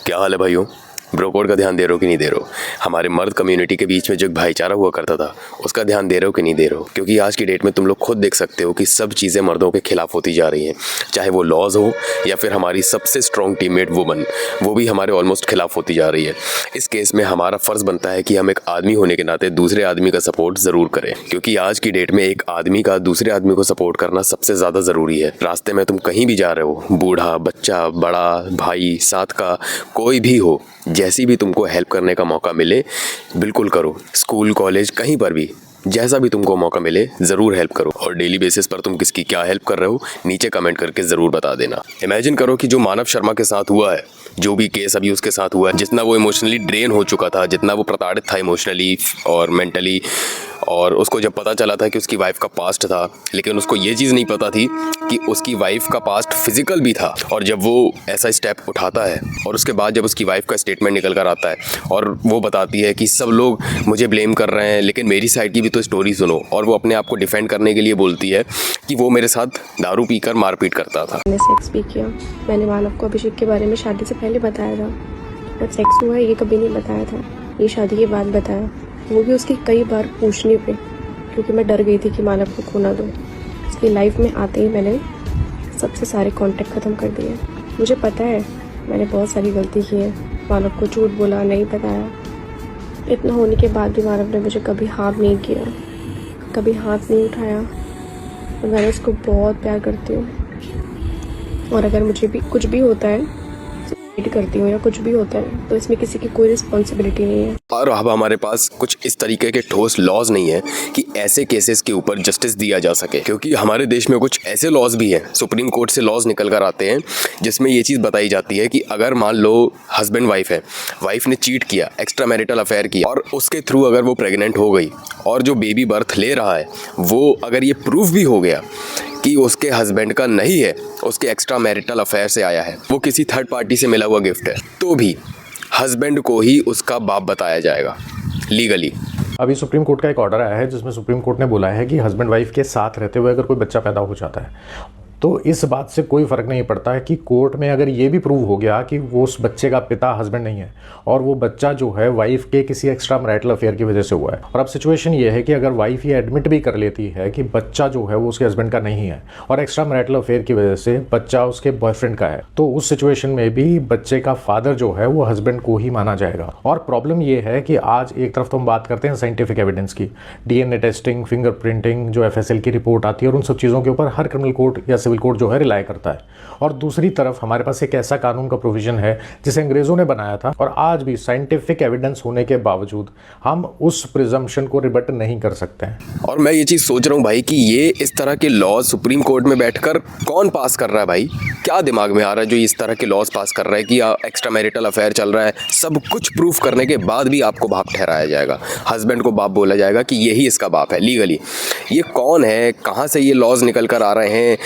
क्या हाल है भाइयों? ब्रो कोड का ध्यान दे रहे हो कि नहीं दे रहे हो? हमारे मर्द कम्युनिटी के बीच में जो एक भाईचारा हुआ करता था उसका ध्यान दे रहे हो कि नहीं दे रहे हो? क्योंकि आज की डेट में तुम लोग खुद देख सकते हो कि सब चीज़ें मर्दों के खिलाफ होती जा रही हैं, चाहे वो लॉज हो या फिर हमारी सबसे स्ट्रॉन्ग टीममेट वुमन, वो भी हमारे ऑलमोस्ट खिलाफ होती जा रही है। इस केस में हमारा फ़र्ज़ बनता है कि हम एक आदमी होने के नाते दूसरे आदमी का सपोर्ट ज़रूर करें, क्योंकि आज की डेट में एक आदमी का दूसरे आदमी को सपोर्ट करना सबसे ज़्यादा ज़रूरी है। रास्ते में तुम कहीं भी जा रहे हो, बूढ़ा, बच्चा, बड़ा, भाई, साथ का कोई भी हो, जैसी भी तुमको हेल्प करने का मौका मिले बिल्कुल करो। स्कूल, कॉलेज, कहीं पर भी जैसा भी तुमको मौका मिले ज़रूर हेल्प करो। और डेली बेसिस पर तुम किसकी क्या हेल्प कर रहे हो नीचे कमेंट करके ज़रूर बता देना। इमेजिन करो कि जो मानव शर्मा के साथ हुआ है, जो भी केस अभी उसके साथ हुआ है, जितना वो इमोशनली ड्रेन हो चुका था, जितना वो प्रताड़ित था इमोशनली और मेंटली, और उसको जब पता चला था कि उसकी वाइफ का पास्ट था, लेकिन उसको ये चीज़ नहीं पता थी कि उसकी वाइफ का पास्ट फिजिकल भी था। और जब वो ऐसा स्टेप उठाता है और उसके बाद जब उसकी वाइफ का स्टेटमेंट निकल कर आता है और वो बताती है कि सब लोग मुझे ब्लेम कर रहे हैं लेकिन मेरी साइड की भी तो स्टोरी सुनो, और वो अपने आप को डिफेंड करने के लिए बोलती है कि वो मेरे साथ दारू पीकर मारपीट करता था। मैंने सेक्स भी किया। मैंने मानव को अभिषेक के बारे में शादी से पहले बताया था, बट सेक्स हुआ है ये कभी नहीं बताया था, ये शादी के बाद बताया, वो भी उसकी कई बार पूछने पे, क्योंकि मैं डर गई थी कि मानव को खो ना दूँ। इसकी लाइफ में आते ही मैंने सबसे सारे कांटेक्ट ख़त्म कर दिए। मुझे पता है मैंने बहुत सारी गलती की है, मानव को झूठ बोला, नहीं बताया। इतना होने के बाद भी मानव ने मुझे कभी हाथ नहीं किया, कभी हाथ नहीं उठाया। और मैं उसको बहुत प्यार करती हूँ, और अगर मुझे भी कुछ भी होता है करती हूँ या कुछ भी होता है तो इसमें किसी की कोई रिस्पॉन्सिबिलिटी नहीं है। और अब हमारे पास कुछ इस तरीके के ठोस लॉज नहीं है कि ऐसे केसेस के ऊपर जस्टिस दिया जा सके, क्योंकि हमारे देश में कुछ ऐसे लॉज भी हैं, सुप्रीम कोर्ट से लॉज निकल कर आते हैं, जिसमें ये चीज़ बताई जाती है कि अगर मान लो हस्बैंड वाइफ है, वाइफ ने चीट किया, एक्स्ट्रा मैरिटल अफेयर किया, और उसके थ्रू अगर वो प्रेग्नेंट हो गई और जो बेबी बर्थ ले रहा है वो अगर ये प्रूफ भी हो गया कि उसके हस्बैंड का नहीं है, उसके एक्स्ट्रा मैरिटल अफेयर से आया है, वो किसी थर्ड पार्टी से मिला हुआ गिफ्ट है, तो भी हस्बैंड को ही उसका बाप बताया जाएगा लीगली। अभी सुप्रीम कोर्ट का एक ऑर्डर आया है जिसमें सुप्रीम कोर्ट ने बोला है कि हस्बैंड वाइफ के साथ रहते हुए अगर कोई बच्चा पैदा हो जाता है तो इस बात से कोई फ़र्क नहीं पड़ता है कि कोर्ट में अगर ये भी प्रूव हो गया कि वो उस बच्चे का पिता हस्बैंड नहीं है और वो बच्चा जो है वाइफ के किसी एक्स्ट्रा मैरिटल अफेयर की वजह से हुआ है। और अब सिचुएशन ये है कि अगर वाइफ ये एडमिट भी कर लेती है कि बच्चा जो है वो उसके हस्बैंड का नहीं है और एक्स्ट्रा मैरिटल अफेयर की वजह से बच्चा उसके बॉयफ्रेंड का है, तो उस सिचुएशन में भी बच्चे का फादर जो है वो हस्बैंड को ही माना जाएगा। और प्रॉब्लम ये है कि आज एक तरफ तो हम बात करते हैं साइंटिफिक एविडेंस की, DNA टेस्टिंग, फिंगरप्रिंटिंग, जो FSL की रिपोर्ट आती है, और उन सब चीज़ों के ऊपर हर क्रिमिनल कोर्ट या सिविल कोर्ट जो है रिलाई करता है। और दूसरी तरफ हमारे पास एक ऐसा कानून का प्रोविजन है जिसे अंग्रेजों ने बनाया था, और आज भी साइंटिफिक एविडेंस होने के बावजूद हम उस प्रिजम्पशन को रिबट नहीं कर सकते हैं। और मैं ये चीज़ सोच रहा हूँ भाई कि ये इस तरह के लॉज सुप्रीम कोर्ट में बैठकर कौन पास कर रहा है भाई? क्या दिमाग में आ रहा है जो इस तरह के लॉज पास कर रहा है कि एक्स्ट्रा मैरिटल अफेयर चल रहा है, सब कुछ प्रूफ करने के बाद भी आपको बाप ठहराया जाएगा, हस्बैंड को बाप बोला जाएगा कि यही इसका बाप है लीगली। ये कौन है? कहाँ से ये लॉज निकल कर आ रहे हैं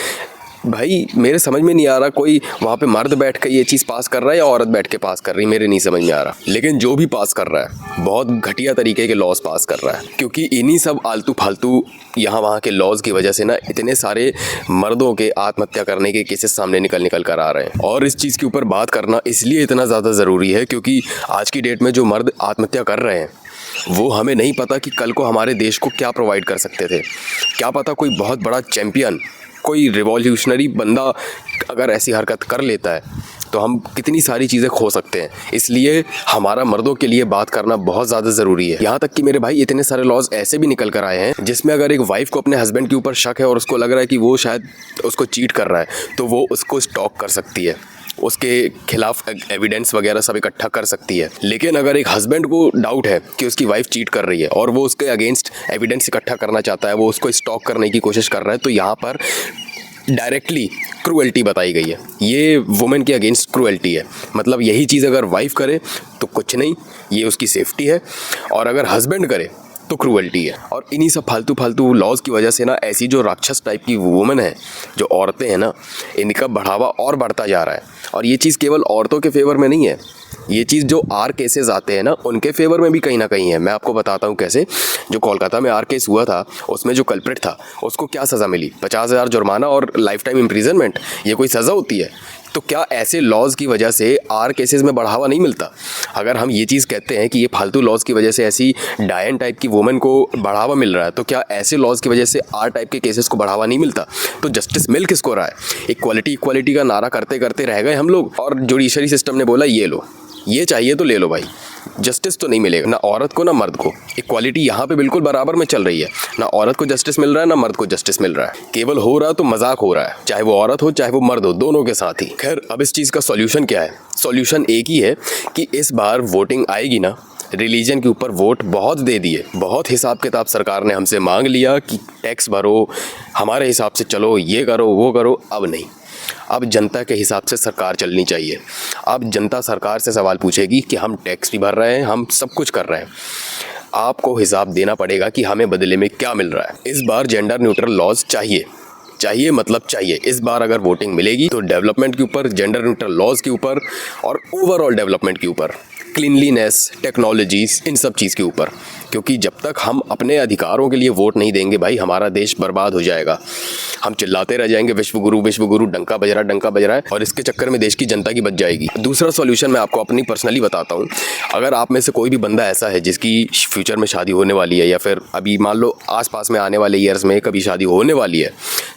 भाई? मेरे समझ में नहीं आ रहा कोई वहाँ पे मर्द बैठ कर ये चीज़ पास कर रहा है या औरत बैठ के पास कर रही है, मेरे नहीं समझ में आ रहा। लेकिन जो भी पास कर रहा है बहुत घटिया तरीके के लॉज पास कर रहा है, क्योंकि इन्हीं सब आलतू फालतू यहाँ वहाँ के लॉज की वजह से ना इतने सारे मर्दों के आत्महत्या करने के केसेस सामने निकल कर आ रहे हैं। और इस चीज़ के ऊपर बात करना इसलिए इतना ज़्यादा ज़रूरी है क्योंकि आज की डेट में जो मर्द आत्महत्या कर रहे हैं वो हमें नहीं पता कि कल को हमारे देश को क्या प्रोवाइड कर सकते थे। क्या पता कोई बहुत बड़ा चैम्पियन, कोई रिवॉल्यूशनरी बंदा अगर ऐसी हरकत कर लेता है तो हम कितनी सारी चीज़ें खो सकते हैं। इसलिए हमारा मर्दों के लिए बात करना बहुत ज़्यादा ज़रूरी है। यहाँ तक कि मेरे भाई इतने सारे लॉज ऐसे भी निकल कर आए हैं जिसमें अगर एक वाइफ को अपने हस्बैंड के ऊपर शक है और उसको लग रहा है कि वो शायद उसको चीट कर रहा है, तो वो उसको स्टॉक कर सकती है, उसके खिलाफ एविडेंस वगैरह सब इकट्ठा कर सकती है। लेकिन अगर एक हस्बैंड को डाउट है कि उसकी वाइफ चीट कर रही है और वो उसके अगेंस्ट एविडेंस इकट्ठा करना चाहता है, वो उसको स्टॉक करने की कोशिश कर रहा है, तो यहाँ पर डायरेक्टली क्रूएल्टी बताई गई है। ये वुमेन के अगेंस्ट क्रूएल्टी है। मतलब यही चीज़ अगर वाइफ करे तो कुछ नहीं, ये उसकी सेफ्टी है, और अगर हस्बैंड करे तो क्रूएल्टी है। और इन्हीं सब फालतू लॉज की वजह से ना ऐसी जो राक्षस टाइप की वुमेन है, जो औरतें हैं ना, इनका बढ़ावा और बढ़ता जा रहा है। और ये चीज़ केवल औरतों के फेवर में नहीं है, ये चीज़ जो आर केसेस आते हैं ना उनके फेवर में भी कहीं ना कहीं है। मैं आपको बताता हूँ कैसे। जो कोलकाता में आर केस हुआ था उसमें जो कल्प्रिट था उसको क्या सज़ा मिली? 50,000 जुर्माना और लाइफ टाइम इम्प्रिजनमेंट। ये कोई सज़ा होती है? तो क्या ऐसे लॉज की वजह से आर केसेस में बढ़ावा नहीं मिलता? अगर हम ये चीज़ कहते हैं कि ये फालतू लॉज की वजह से ऐसी डायन टाइप की वुमेन को बढ़ावा मिल रहा है, तो क्या ऐसे लॉज की वजह से आर टाइप के केसेस को बढ़ावा नहीं मिलता? तो जस्टिस मिल किसको रहा है? इक्वालिटी इक्वालिटी का नारा करते करते रह गए हम लोग, और जुडिशरी सिस्टम ने बोला ये लो, ये चाहिए तो ले लो भाई, जस्टिस तो नहीं मिलेगा ना औरत को ना मर्द को। इक्वालिटी यहाँ पे बिल्कुल बराबर में चल रही है, ना औरत को जस्टिस मिल रहा है ना मर्द को जस्टिस मिल रहा है। केवल हो रहा तो मजाक हो रहा है, चाहे वो औरत हो चाहे वो मर्द हो, दोनों के साथ ही। खैर, अब इस चीज़ का सॉल्यूशन क्या है? सॉल्यूशन एक ही है कि इस बार वोटिंग आएगी ना, रिलीजन के ऊपर वोट बहुत दे दिए, बहुत हिसाब किताब सरकार ने हमसे मांग लिया कि टैक्स भरो, हमारे हिसाब से चलो, ये करो वो करो। अब नहीं, अब जनता के हिसाब से सरकार चलनी चाहिए। अब जनता सरकार से सवाल पूछेगी कि हम टैक्स भी भर रहे हैं, हम सब कुछ कर रहे हैं, आपको हिसाब देना पड़ेगा कि हमें बदले में क्या मिल रहा है। इस बार जेंडर न्यूट्रल लॉज चाहिए, चाहिए मतलब चाहिए। इस बार अगर वोटिंग मिलेगी तो डेवलपमेंट के ऊपर, जेंडर न्यूट्रल लॉज के ऊपर और ओवरऑल डेवलपमेंट के ऊपर, क्लीनलीनेस, टेक्नोलॉजीज, इन सब चीज़ के ऊपर। क्योंकि जब तक हम अपने अधिकारों के लिए वोट नहीं देंगे भाई, हमारा देश बर्बाद हो जाएगा। हम चिल्लाते रह जाएंगे विश्व गुरु, डंका बज रहा है, और इसके चक्कर में देश की जनता की बच जाएगी। दूसरा सॉल्यूशन मैं आपको अपनी पर्सनली बताता हूँ। अगर आप में से कोई भी बंदा ऐसा है जिसकी फ्यूचर में शादी होने वाली है, या फिर अभी मान लो आसपास में आने वाले ईयर्स में कभी शादी होने वाली है,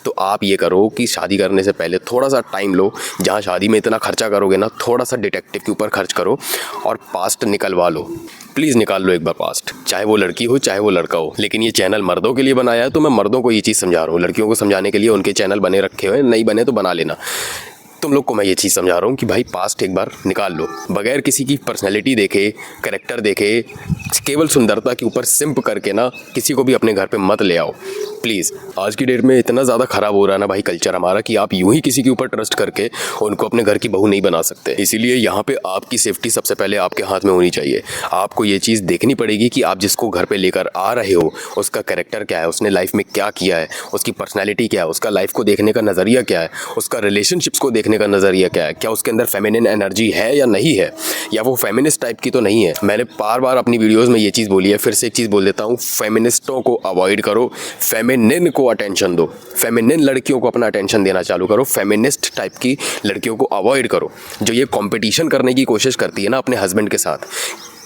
तो आप ये करो कि शादी करने से पहले थोड़ा सा टाइम लो। जहाँ शादी में इतना खर्चा करोगे ना, थोड़ा सा डिटेक्टिव के ऊपर खर्च करो और पास्ट निकलवा लो। प्लीज़ निकाल लो एक बार पास्ट, चाहे वो लड़की हो चाहे वो लड़का हो। लेकिन ये चैनल मर्दों के लिए बनाया है, तो मैं मर्दों को ये चीज़ समझा रहा हूँ। लड़कियों को समझाने के लिए उनके चैनल बने रखे हुए, नहीं बने तो बना लेना। तुम लोग को मैं ये चीज़ समझा रहा हूँ कि भाई पास्ट एक बार निकाल लो, बगैर किसी की पर्सनैलिटी देखे, कैरेक्टर देखे, केवल सुंदरता के ऊपर सिंप करके ना किसी को भी अपने घर पे मत ले आओ प्लीज़। आज की डेट में इतना ज़्यादा ख़राब हो रहा है ना भाई कल्चर हमारा, कि आप यूं ही किसी के ऊपर ट्रस्ट करके उनको अपने घर की बहू नहीं बना सकते। इसीलिए यहाँ पे आपकी सेफ्टी सबसे पहले आपके हाथ में होनी चाहिए। आपको ये चीज़ देखनी पड़ेगी कि आप जिसको घर पे लेकर आ रहे हो उसका कैरेक्टर क्या है, उसने लाइफ में क्या किया है, उसकी पर्सनैलिटी क्या है, उसका लाइफ को देखने का नज़रिया क्या है, उसका रिलेशनशिप्स को देखने का नज़रिया क्या है, क्या उसके अंदर फेमिनिन एनर्जी है या नहीं है, या वो फेमिनिस्ट टाइप की तो नहीं है। मैंने बार बार अपनी वीडियोज़ में ये चीज़ बोली है, फिर से एक चीज़ बोल देता हूँ, फेमिनिस्टों को अवॉइड करो, फेमिनिन को अटेंशन दो, फेमिनिन लड़कियों को अपना अटेंशन देना चालू करो, फेमिनिस्ट टाइप की लड़कियों को अवॉइड करो, जो ये कंपटीशन करने की कोशिश करती है ना अपने हस्बैंड के साथ।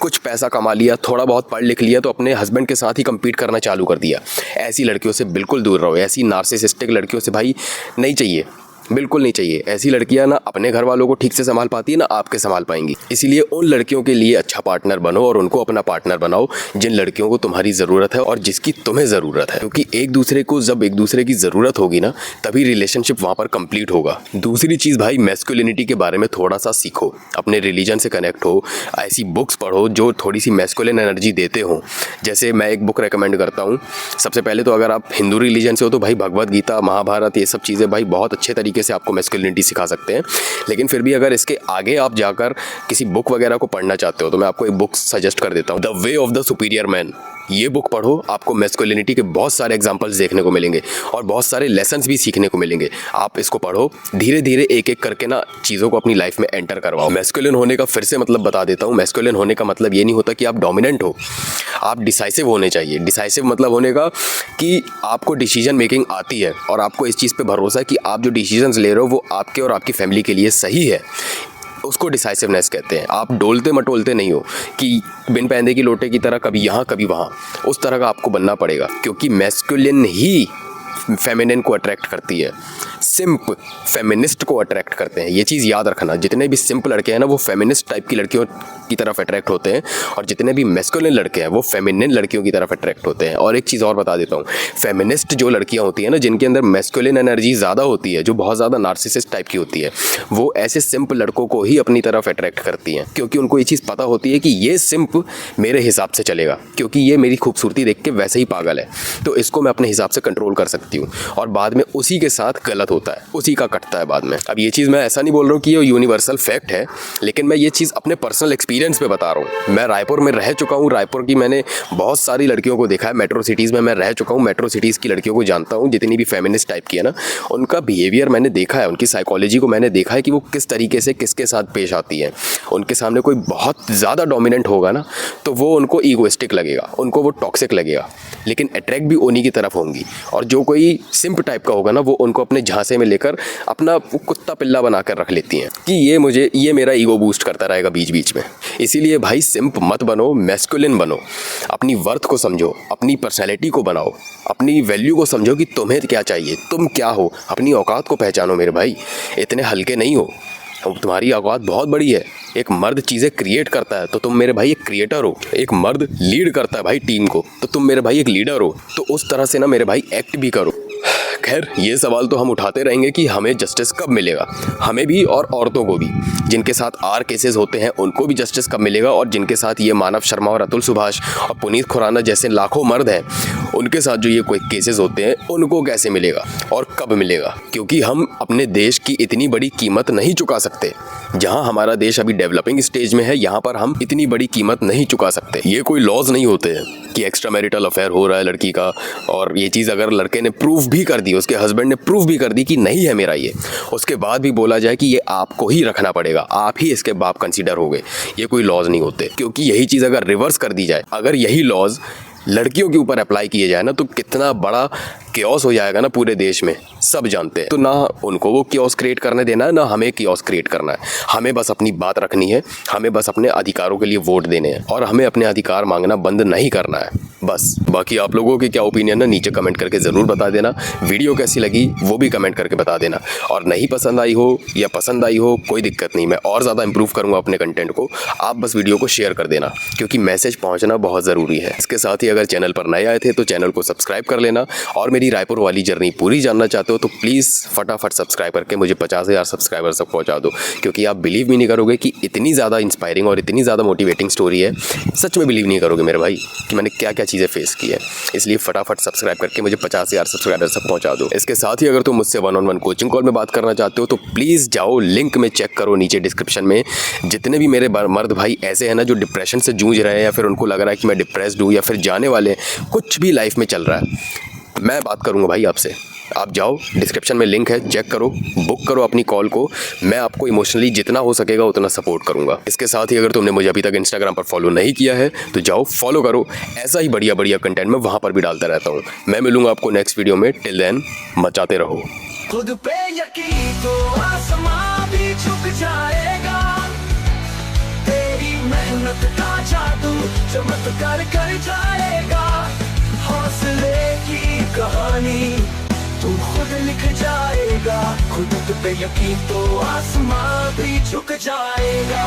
कुछ पैसा कमा लिया, थोड़ा बहुत पढ़ लिख लिया, तो अपने हस्बैंड के साथ ही compete करना चालू कर दिया। ऐसी लड़कियों से बिल्कुल दूर रहो। ऐसी नार्सिसिस्टिक लड़कियों से भाई नहीं चाहिए, बिल्कुल नहीं चाहिए। ऐसी लड़कियां ना अपने घर वालों को ठीक से संभाल पाती है ना आपके संभाल पाएंगी। इसीलिए उन लड़कियों के लिए अच्छा पार्टनर बनो और उनको अपना पार्टनर बनाओ जिन लड़कियों को तुम्हारी ज़रूरत है और जिसकी तुम्हें ज़रूरत है। क्योंकि एक दूसरे को जब एक दूसरे की ज़रूरत होगी ना, तभी रिलेशनशिप वहाँ पर कंप्लीट होगा। दूसरी चीज़ भाई, मैस्कुलिनिटी के बारे में थोड़ा सा सीखो, अपने रिलीजन से कनेक्ट हो, ऐसी बुक्स पढ़ो जो थोड़ी सी मैस्कुलिन एनर्जी देते हो। जैसे मैं एक बुक रेकमेंड करता हूँ। सबसे पहले तो अगर आप हिंदू रिलीजन से हो तो भाई भगवद गीता, महाभारत, ये सब चीज़ें भाई बहुत अच्छे तरीके से आपको मैस्कुलिनिटी सिखा सकते हैं। लेकिन फिर भी अगर इसके आगे आप जाकर किसी बुक वगैरह को पढ़ना चाहते हो तो मैं आपको एक बुक सजेस्ट कर देता हूँ, the way of the superior man. ये बुक पढ़ो, आपको मैस्कुलिनिटी के बहुत सारे एग्जांपल्स देखने को मिलेंगे और बहुत सारे लेसन्स भी सीखने को मिलेंगे। आप इसको पढ़ो, धीरे धीरे एक एक करके ना चीज़ों को अपनी लाइफ में एंटर करवाओ। मैस्कुलिन होने का फिर से मतलब बता देता हूँ। मैस्कुलिन होने का मतलब ये नहीं होता कि आप डोमिनेंट हो, आप डिसाइसिव होने चाहिए। डिसाइसिव मतलब होने का कि आपको डिसीजन मेकिंग आती है और आपको इस चीज़ पे भरोसा है कि आप जो डिसीजंस ले रहे हो वो आपके और आपकी फैमिली के लिए सही है। उसको डिसाइसिवनेस कहते हैं। आप डोलते मटोलते नहीं हो कि बिन पैंदे की लोटे की तरह कभी यहाँ कभी वहाँ, उस तरह का आपको बनना पड़ेगा। क्योंकि मैस्कुलिन ही फेमिनिन को अट्रैक्ट करती है, सिंप फेमिनिस्ट को अट्रैक्ट करते हैं। ये चीज़ याद रखना, जितने भी सिंप लड़के हैं ना वो फेमिनिस्ट टाइप की लड़कियों की तरफ अट्रैक्ट होते हैं और जितने भी मैस्कुलिन लड़के हैं वो फेमिनिन लड़कियों की तरफ अट्रैक्ट होते हैं। और एक चीज़ और बता देता हूँ, फेमिनिस्ट जो लड़कियाँ होती हैं ना जिनके अंदर मैस्कुलिन एनर्जी ज़्यादा होती है, जो बहुत ज़्यादा नार्सिसिस्ट टाइप की होती है, वो ऐसे सिंप लड़कों को ही अपनी तरफ अट्रैक्ट करती हैं। क्योंकि उनको ये चीज़ पता होती है कि ये सिंप मेरे हिसाब से चलेगा, क्योंकि ये मेरी खूबसूरती देख के वैसे ही पागल है, तो इसको मैं अपने हिसाब से कंट्रोल कर सकती हूँ। और बाद में उसी के साथ गलत होता है, उसी का कटता है बाद में। अब ये चीज़ मैं ऐसा नहीं बोल रहा हूँ कि ये यूनिवर्सल फैक्ट है, लेकिन मैं ये चीज़ अपने पर्सनल एक्सपीरियंस पे बता रहा हूँ। मैं रायपुर में रह चुका हूँ, रायपुर की मैंने बहुत सारी लड़कियों को देखा है। मेट्रो सिटीज़ में मैं रह चुका हूँ, मेट्रो सिटीज़ की लड़कियों को जानता हूँ, जितनी भी फेमिनिस्ट टाइप की है ना, उनका बिहेवियर मैंने देखा है, उनकी साइकोलॉजी को मैंने देखा है कि वो किस तरीके से किसके साथ पेश आती है। उनके सामने कोई बहुत ज़्यादा डोमिनेंट होगा ना तो वो उनको ईगोइस्टिक लगेगा, उनको वो टॉक्सिक लगेगा, लेकिन अट्रैक्ट भी उन्हीं की तरफ होंगी। और जो कोई सिंप टाइप का होगा ना वो उनको अपने झांसे में लेकर अपना कुत्ता पिल्ला बनाकर रख लेती हैं कि ये मेरा ईगो बूस्ट करता रहेगा बीच बीच में। इसीलिए भाई सिंप मत बनो, मैस्कुलिन बनो, अपनी वर्थ को समझो, अपनी पर्सनैलिटी को बनाओ, अपनी वैल्यू को समझो कि तुम्हें क्या चाहिए, तुम क्या हो, अपनी औकात को पहचानो मेरे भाई। इतने हल्के नहीं हो, तुम्हारी औकात बहुत बड़ी है। एक मर्द चीज़ें क्रिएट करता है तो तुम मेरे भाई एक क्रिएटर हो। एक मर्द लीड करता है भाई टीम को तो तुम मेरे भाई एक लीडर हो। तो उस तरह से ना मेरे भाई एक्ट भी करो। खैर, ये सवाल तो हम उठाते रहेंगे कि हमें जस्टिस कब मिलेगा, हमें भी और औरतों को भी। जिनके साथ आर केसेस होते हैं उनको भी जस्टिस कब मिलेगा, और जिनके साथ ये मानव शर्मा और अतुल सुभाष और पुनीत खुराना जैसे लाखों मर्द हैं उनके साथ जो ये कोई केसेस होते हैं उनको कैसे मिलेगा और कब मिलेगा। क्योंकि हम अपने देश की इतनी बड़ी कीमत नहीं चुका सकते। जहां हमारा देश अभी डेवलपिंग स्टेज में है यहाँ पर हम इतनी बड़ी कीमत नहीं चुका सकते। ये कोई लॉज नहीं होते हैं कि एक्स्ट्रा मैरिटल अफेयर हो रहा है लड़की का, और ये चीज़ अगर लड़के ने प्रूफ भी कर दी, उसके हस्बैंड ने प्रूफ भी कर दी कि नहीं है मेरा ये, उसके बाद भी बोला जाए कि ये आपको ही रखना पड़ेगा, आप ही इसके बाप कंसीडर हो गए। ये कोई लॉज नहीं होते। क्योंकि यही चीज़ अगर रिवर्स कर दी जाए, अगर यही लॉज लड़कियों के ऊपर अप्लाई किए जाए ना, तो कितना बड़ा क्योस हो जाएगा ना पूरे देश में, सब जानते हैं। तो ना उनको वो क्योस क्रिएट करने देना है, ना हमें क्योस क्रिएट करना है। हमें बस अपनी बात रखनी है, हमें बस अपने अधिकारों के लिए वोट देने हैं, और हमें अपने अधिकार मांगना बंद नहीं करना है बस। बाकी आप लोगों के क्या ओपिनियन है नीचे कमेंट करके ज़रूर बता देना। वीडियो कैसी लगी वो भी कमेंट करके बता देना, और नहीं पसंद आई हो या पसंद आई हो कोई दिक्कत नहीं, मैं और ज़्यादा इंप्रूव करूँगा अपने कंटेंट को। आप बस वीडियो को शेयर कर देना, क्योंकि मैसेज पहुँचना बहुत ज़रूरी है। इसके साथ ही अगर चैनल पर नए आए थे तो चैनल को सब्सक्राइब कर लेना, और मेरी रायपुर वाली जर्नी पूरी जानना चाहते हो तो प्लीज़ फटाफट सब्सक्राइब करके मुझे 50,000 सब्सक्राइबर तक पहुँचा दो। क्योंकि आप बिलीव भी नहीं करोगे कि इतनी ज़्यादा इंस्पायरिंग और इतनी ज़्यादा मोटिवेटिंग स्टोरी है। सच में बिलीव नहीं करोगे मेरे भाई कि मैंने क्या क्या चीज़ें फेस की है। इसलिए फटाफट सब्सक्राइब करके मुझे 50,000 सब्सक्राइबर तक पहुँचा दो। इसके साथ ही अगर तुम मुझसे 1-on-1 कोचिंग कॉल में बात करना चाहते हो तो प्लीज़ जाओ, लिंक में चेक करो नीचे डिस्क्रिप्शन में। जितने भी मेरे मर्द भाई ऐसे हैं ना जो डिप्रेशन से जूझ रहे हैं, या फिर उनको लग रहा है कि मैं डिप्रेस्ड हूँ, या फिर जाने वाले कुछ भी लाइफ में चल रहा है, मैं बात करूँगा भाई आपसे। आप जाओ, डिस्क्रिप्शन में लिंक है, चेक करो, बुक करो अपनी कॉल को। मैं आपको इमोशनली जितना हो सकेगा उतना सपोर्ट करूंगा। इसके साथ ही अगर तुमने मुझे अभी तक इंस्टाग्राम पर फॉलो नहीं किया है तो जाओ फॉलो करो। ऐसा ही बढ़िया बढ़िया कंटेंट मैं वहां पर भी डालता रहता हूं। मैं मिलूंगा आपको नेक्स्ट वीडियो में। टिल देन मचाते रहो। खुद पे यकीन तो आसमां भी झुक जाएगा, तेरी मेहनत का जादू चमत्कार कर जाएगा। हौसले की कहानी तू खुद लिख जाएगा, खुद पे यकीन तो आसमां भी झुक जाएगा।